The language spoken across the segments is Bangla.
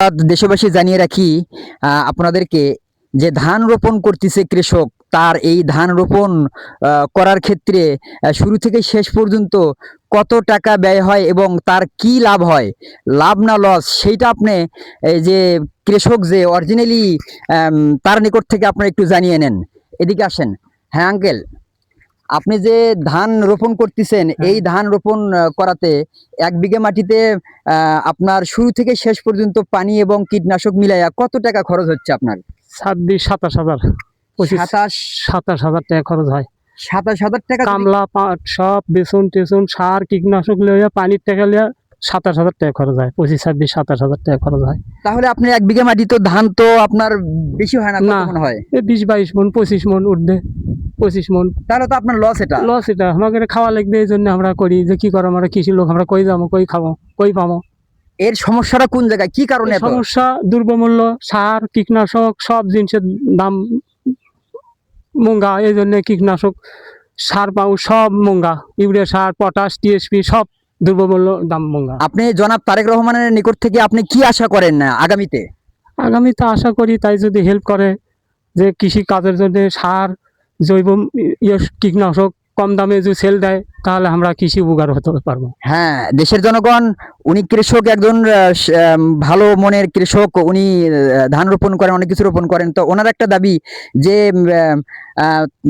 দেশবাসী জানিয়ে রাখি আপনাদেরকে যে ধান রোপণ করতেছে কৃষক তার এই ধান রোপণ করার ক্ষেত্রে শুরু থেকে শেষ পর্যন্ত কত টাকা ব্যয় হয় এবং তার কি লাভ হয়, লাভ না লস সেইটা আপনি এই যে কৃষক যে অরিজিনালি তার নিকট থেকে আপনারা একটু জানিয়ে নেন। এদিকে আসেন। হ্যাঁ আঙ্কেল, আপনি যে ধান রোপণ করতেছেন এই ধান রোপণ করাতে 1 বিঘা মাটিতে আপনার শুরু থেকে শেষ পর্যন্ত পানি এবং কীটনাশক মিলাইয়া কত টাকা খরচ হচ্ছে আপনার? 26-27 হাজার, 27 27 টাকা খরচ হয়। 27,000 টাকা? কামলা পাট সব বেসন টেসন সার কীটনাশক লইয়া পানির টাকা লিয়া 27,000 টাকা খরচ হয়। 25-26-27 হাজার টাকা খরচ হয়। তাহলে আপনি 1 বিঘা মাটি তো ধান তো আপনার বেশি হয় না, কত না, মনে হয়? 20-22 মন 25 মন উঠবে, 25 মন। তাহলে তো আপনার লস। এটা লস, এটা আমাদের খাওয়া লাগবে, এই জন্য আমরা করি যে কি করো, আমরা কৃষি লোক, আমরা কই যাবো, কই খাবো, কই পাবো। এর সমস্যাটা কোন জায়গায়, কি কারণে এত সমস্যা? দ্রব্যমূল্য, সার কীটনাশক সব জিনিসের দাম মহঙ্গা, এই জন্য কীটনাশক সার পাও সব মহঙ্গা, ইউরিয়া সার পটাশ টিএসপি সব দ্রব্যমূল্য দাম মহঙ্গা। আপনি জনাব তারেক রহমানের নিকট থেকে আপনি কি আশা করেন আগামীতে? আগামীতে আশা করি তাই যদি হেল্প করে, যে কৃষি কাজের জন্য সার জৈব কীটনাশক কম দামে যদি সেল দেয়, তাহলে আমরা কৃষি উপকার হতে পারবো। হ্যাঁ, দেশের জনগণ, উনি কৃষক, একজন ভালো মনের কৃষক, উনি ধান রোপণ করেন, অনেক কিছু রোপণ করেন। তো ওনার একটা দাবি যে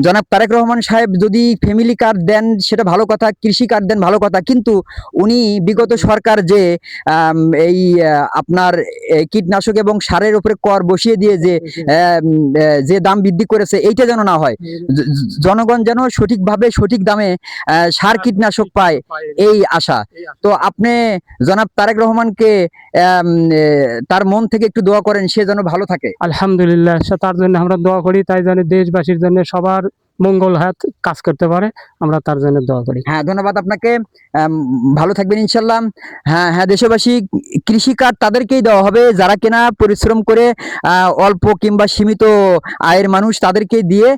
জনাব তারেক রহমান সাহেব যদি ফ্যামিলি কার্ড দেন সেটা ভালো কথা, কৃষি কার্ড দেন ভালো কথা, কিন্তু উনি বিগত সরকার যে এই আপনার কীটনাশক এবং সারের উপরে কর বসিয়ে দিয়ে যে দাম বৃদ্ধি করেছে এইটা যেন না হয়, জনগণ যেন সঠিকভাবে সঠিক দামে সার কীটনাশক পায়, এই আশা। তো আপনি জনাব তারেক রহমানকে তার মন থেকে একটু দোয়া করেন, সে যেন ভালো থাকে। আলহামদুলিল্লাহ, তার জন্য আমরা দোয়া করি, তাই যেন দেশবাসীর জন্য সবার মঙ্গল হাত কাজ করতে পারে, আমরা তার জন্য দোয়া করি। হ্যাঁ, ধন্যবাদ আপনাকে। ভালো থাকবেন ইনশাল্লাহ। হ্যাঁ হ্যাঁ, দেশবাসী, কৃষি কার্ড তাদেরকেই দেওয়া হবে যারা কিনা পরিশ্রম করে অল্প কিংবা সীমিত আয়ের মানুষ, তাদেরকেই দিয়ে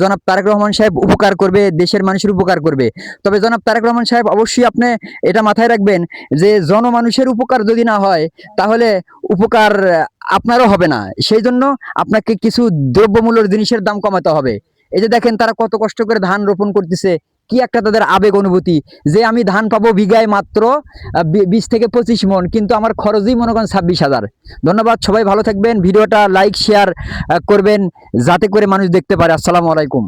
জনাব তারেক রহমান সাহেব উপকার করবে, দেশের মানুষের উপকার করবে। তবে জনাব তারেক রহমান সাহেব অবশ্যই আপনি এটা মাথায় রাখবেন যে জনমানুষের উপকার যদি না হয় তাহলে উপকার আপনারও হবে না। সেই জন্য আপনাকে কিছু দ্রব্যমূল্যের জিনিসের দাম কমাতে হবে। এই যে দেখেন তারা কত কষ্ট করে ধান রোপণ করতেছে, কি একটা তাদের আবেগ অনুভূতি যে আমি ধান পাবো বিঘায় মাত্র 20 থেকে 25 মন, কিন্তু আমার খরচই মনে করেন 26,000। ধন্যবাদ, সবাই ভালো থাকবেন, ভিডিওটা লাইক শেয়ার করবেন যাতে করে মানুষ দেখতে পারে। আসসালামু আলাইকুম।